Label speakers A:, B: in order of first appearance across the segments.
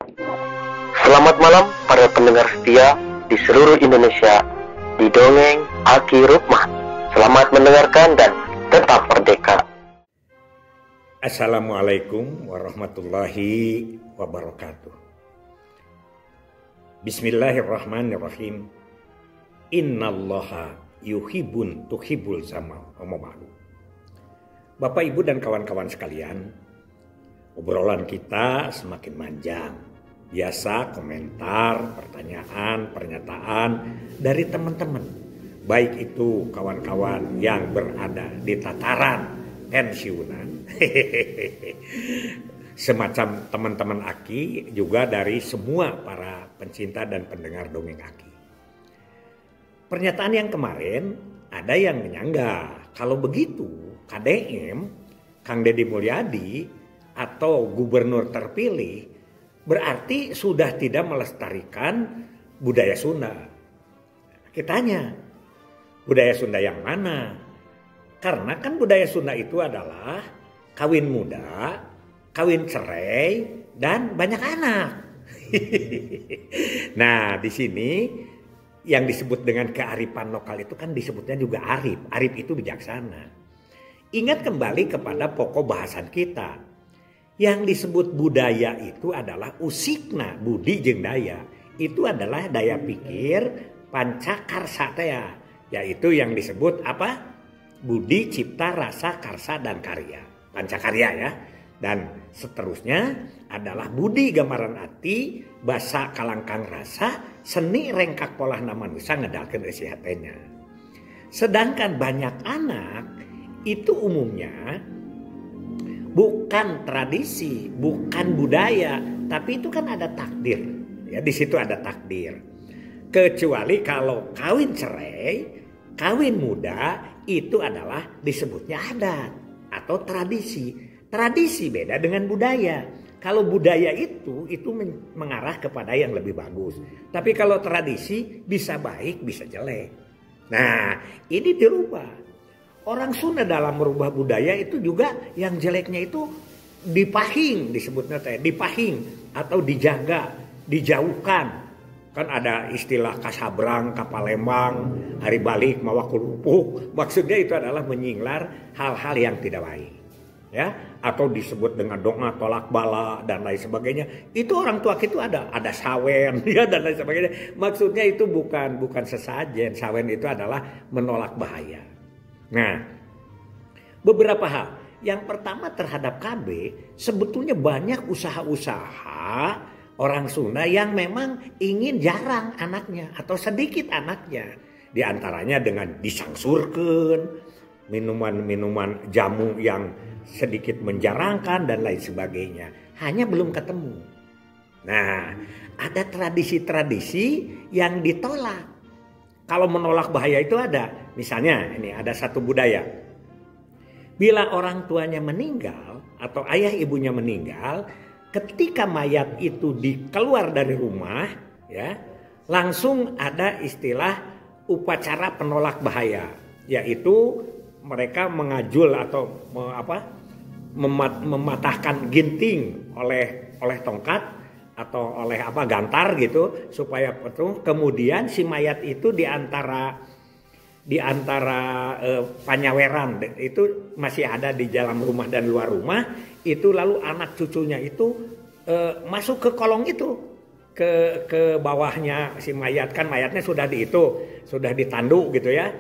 A: Selamat malam para pendengar setia di seluruh Indonesia di Dongeng Aki Rukmah. Selamat mendengarkan dan tetap merdeka.
B: Assalamualaikum warahmatullahi wabarakatuh. Bismillahirrahmanirrahim. Innallaha yuhibbun tuhibbul sama ba'du. Bapak, Ibu, dan kawan-kawan sekalian, obrolan kita semakin panjang. Biasa komentar, pertanyaan, pernyataan dari teman-teman. Baik itu kawan-kawan yang berada di tataran pensiunan. Semacam teman-teman Aki, juga dari semua para pencinta dan pendengar dongeng Aki. Pernyataan yang kemarin ada yang menyanggah. Kalau begitu KDM, Kang Deddy Mulyadi atau gubernur terpilih berarti sudah tidak melestarikan budaya Sunda. Kitanya, budaya Sunda yang mana? Karena kan budaya Sunda itu adalah kawin muda, kawin cerai, dan banyak anak. Nah, di sini yang disebut dengan kearifan lokal itu kan disebutnya juga arif. Arif itu bijaksana. Ingat kembali kepada pokok bahasan kita. Yang disebut budaya itu adalah usikna budi jeung daya. Itu adalah daya pikir pancakarsa teh, yaitu yang disebut apa? Budi, cipta, rasa, karsa, dan karya. Pancakarya ya. Dan seterusnya adalah budi gambaran ati, basa kalangkang rasa, seni rengkak polah manusia ngedalkeun isi hatenya. Sedangkan banyak anak itu umumnya bukan tradisi, bukan budaya, tapi itu kan ada takdir. Ya, di situ ada takdir. Kecuali kalau kawin cerai, kawin muda itu adalah disebutnya adat atau tradisi. Tradisi beda dengan budaya. Kalau budaya itu mengarah kepada yang lebih bagus. Tapi kalau tradisi bisa baik, bisa jelek. Nah, ini dirubah. Orang Sunda dalam merubah budaya itu juga yang jeleknya itu dipahing, disebutnya teh dipahing atau dijaga, dijauhkan. Kan ada istilah kasabrang, kapalembang, hari balik, mawa kulupuk. Maksudnya itu adalah menyinglar hal-hal yang tidak baik. Ya, atau disebut dengan doa tolak bala dan lain sebagainya. Itu orang tua kita ada sawen ya dan lain sebagainya. Maksudnya itu bukan sesajen. Sawen itu adalah menolak bahaya. Nah, beberapa hal. Yang pertama terhadap KB, sebetulnya banyak usaha-usaha orang Sunda yang memang ingin jarang anaknya atau sedikit anaknya. Di antaranya dengan disangsurkan, minuman-minuman jamu yang sedikit menjarangkan dan lain sebagainya. Hanya belum ketemu. Nah, ada tradisi-tradisi yang ditolak. Kalau menolak bahaya itu ada. Misalnya ini ada satu budaya. Bila orang tuanya meninggal atau ayah ibunya meninggal, ketika mayat itu keluar dari rumah, ya, langsung ada istilah upacara penolak bahaya, yaitu mereka mengajul atau mematahkan ginting oleh tongkat atau oleh gantar gitu supaya betul. Kemudian si mayat itu di antara panyaweran itu masih ada di dalam rumah dan luar rumah itu, lalu anak cucunya itu masuk ke kolong itu ke bawahnya si mayat, kan mayatnya sudah ditanduk gitu ya,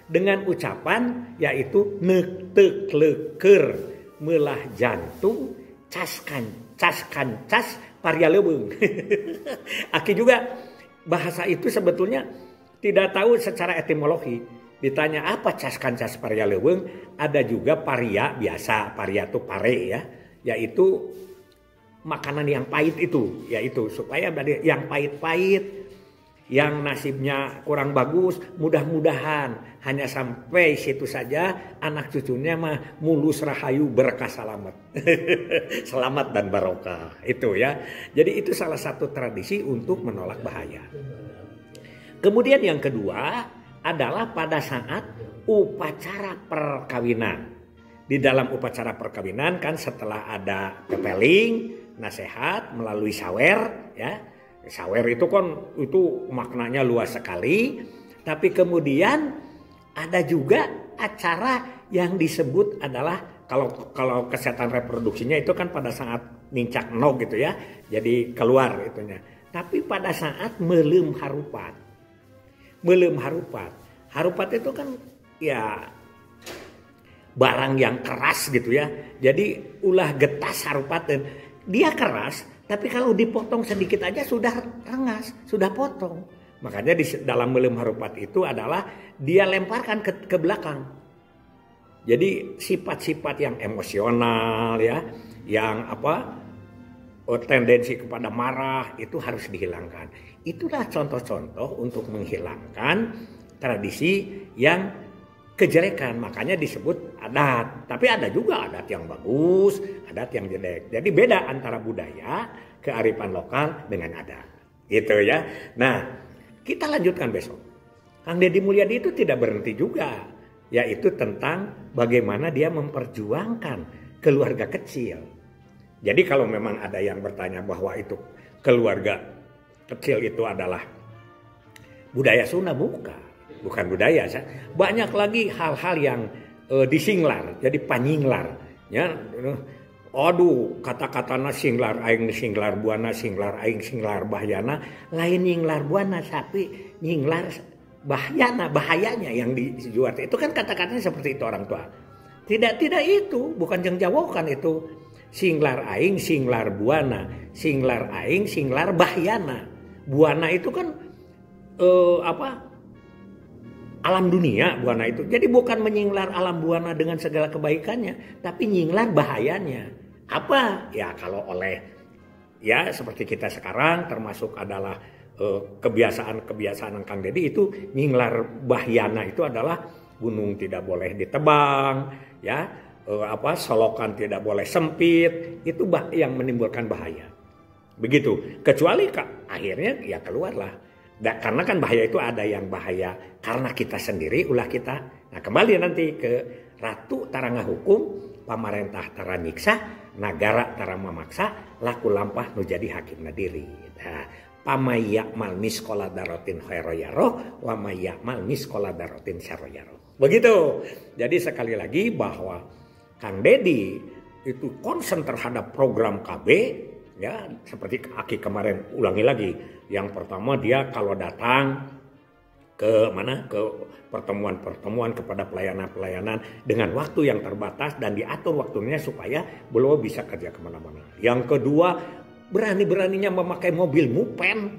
B: dengan ucapan yaitu nektekleker melah jantung cas paria leubeung. Aki juga bahasa itu sebetulnya tidak tahu secara etimologi. Ditanya apa cas paria leubeung, ada juga paria biasa, paria itu pare ya, yaitu makanan yang pahit itu, yaitu supaya yang pahit-pahit, yang nasibnya kurang bagus, mudah-mudahan hanya sampai situ saja, anak cucunya mah mulus rahayu berkah selamat. Selamat dan barokah. Itu ya. Jadi itu salah satu tradisi untuk menolak bahaya. Kemudian yang kedua adalah pada saat upacara perkawinan. Di dalam upacara perkawinan kan setelah ada kepeling, nasihat, melalui sawer, ya. Sawer itu kan itu maknanya luas sekali. Tapi kemudian ada juga acara yang disebut adalah kalau kesehatan reproduksinya itu kan pada saat nincak no gitu ya. Jadi keluar itunya. Tapi pada saat meleum harupat. Meleum harupat. Harupat itu kan ya barang yang keras gitu ya. Jadi ulah getas harupat dan dia keras, tapi kalau dipotong sedikit aja sudah rengas, sudah potong. Makanya di dalam meleum harupat itu adalah dia lemparkan ke belakang. Jadi sifat-sifat yang emosional ya, yang tendensi kepada marah itu harus dihilangkan. Itulah contoh-contoh untuk menghilangkan tradisi yang kejelekan. Makanya disebut adat. Tapi ada juga adat yang bagus, adat yang jelek. Jadi beda antara budaya, kearifan lokal dengan adat. Gitu ya. Nah, kita lanjutkan besok. Kang Deddy Mulyadi itu tidak berhenti juga. Yaitu tentang bagaimana dia memperjuangkan keluarga kecil. Jadi kalau memang ada yang bertanya bahwa itu keluarga kecil itu adalah budaya Sunda, bukan budaya. Banyak lagi hal-hal yang disinglar, jadi panyinglar. Ya, aduh kata-katana singlar aing singlar buana singlar aing singlar bahyana, lain nyinglar buana tapi nyinglar bahayanya yang dijual. Itu kan kata-katanya seperti itu orang tua. Tidak itu, bukan jeung jawokan itu. Singlar aing singlar buana, singlar aing singlar bahyana. Buana itu kan alam dunia buana itu. Jadi bukan menyinglar alam buana dengan segala kebaikannya, tapi nyinglar bahayanya. Apa? Ya kalau oleh ya seperti kita sekarang termasuk adalah kebiasaan Kang Deddy itu nyinglar bahyana itu adalah gunung tidak boleh ditebang, ya. Solokan tidak boleh sempit, itu yang menimbulkan bahaya. Begitu. Kecuali akhirnya ya keluarlah. Karena kan bahaya itu ada yang bahaya karena kita sendiri ulah kita. Nah kembali nanti ke Ratu Taranga Hukum, pamarentah tara nyiksa, nagara tara mamaksa, laku lampah nu jadi hakim nadiri. Nah, pamaya mal miskola darotin khairoyaro, wamaya mal miskola darotin syaroyaro. Begitu. Jadi sekali lagi bahwa Kang Deddy itu konsen terhadap program KB. Ya, seperti Aki kemarin ulangi lagi. Yang pertama dia kalau datang ke pertemuan-pertemuan kepada pelayanan-pelayanan dengan waktu yang terbatas dan diatur waktunya supaya beliau bisa kerja kemana-mana. Yang kedua berani-beraninya memakai mobil Mupen,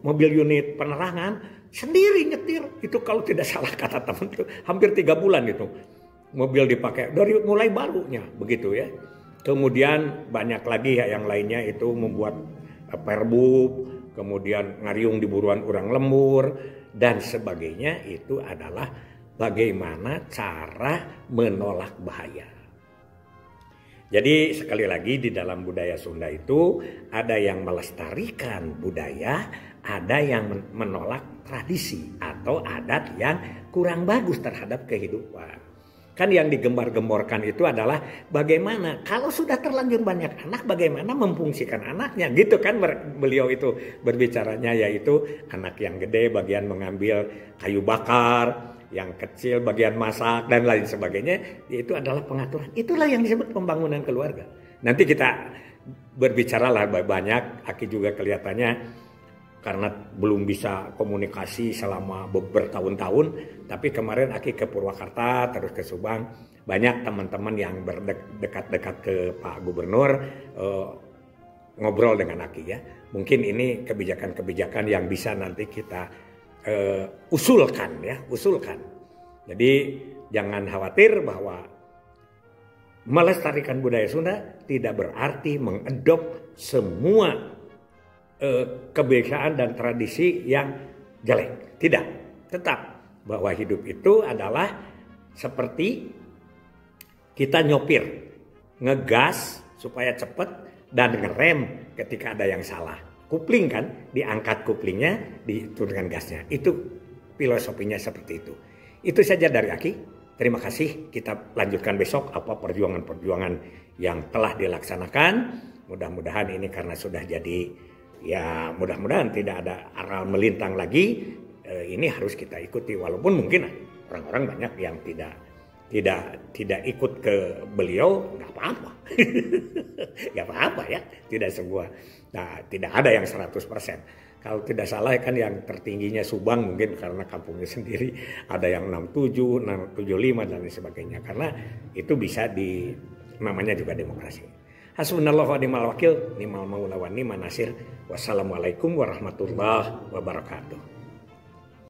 B: mobil unit penerangan sendiri nyetir. Itu kalau tidak salah kata teman itu hampir 3 bulan itu mobil dipakai dari mulai barunya begitu ya. Kemudian banyak lagi ya yang lainnya itu membuat perbub, kemudian ngariung di buruan urang lembur dan sebagainya. Itu adalah bagaimana cara menolak bahaya. Jadi sekali lagi di dalam budaya Sunda itu ada yang melestarikan budaya, ada yang menolak tradisi atau adat yang kurang bagus terhadap kehidupan. Kan yang digembar-gemborkan itu adalah bagaimana kalau sudah terlanjur banyak anak bagaimana memfungsikan anaknya gitu kan beliau itu berbicaranya, yaitu anak yang gede bagian mengambil kayu bakar, yang kecil bagian masak dan lain sebagainya. Itu adalah pengaturan. Itulah yang disebut pembangunan keluarga. Nanti kita berbicara lah banyak. Aki juga kelihatannya karena belum bisa komunikasi selama bertahun-tahun. Tapi kemarin Aki ke Purwakarta, terus ke Subang. Banyak teman-teman yang berdekat-dekat ke Pak Gubernur ngobrol dengan Aki ya. Mungkin ini kebijakan-kebijakan yang bisa nanti kita usulkan. Jadi jangan khawatir bahwa melestarikan budaya Sunda tidak berarti mengedop semua kebiasaan dan tradisi yang jelek. Tidak. Tetap bahwa hidup itu adalah seperti kita nyopir, ngegas supaya cepat dan ngerem ketika ada yang salah. Kupling kan, diangkat kuplingnya, diturunkan gasnya. Itu filosofinya seperti itu. Itu saja dari Aki. terima kasih. Kita lanjutkan besok apa perjuangan-perjuangan yang telah dilaksanakan. Mudah-mudahan ini karena sudah jadi, ya mudah-mudahan tidak ada aral melintang lagi. Ini harus kita ikuti, walaupun mungkin orang-orang banyak yang tidak ikut ke beliau, nggak apa-apa. Nggak apa-apa ya, tidak ada yang 100%. Kalau tidak salah kan yang tertingginya Subang mungkin karena kampungnya sendiri, ada yang 67, 75 dan lain sebagainya. Karena itu bisa namanya juga demokrasi. Hasbunallahu wa ni'mal wakil, ni'mal maula wa ni'man nasir. Wassalamualaikum warahmatullahi wabarakatuh.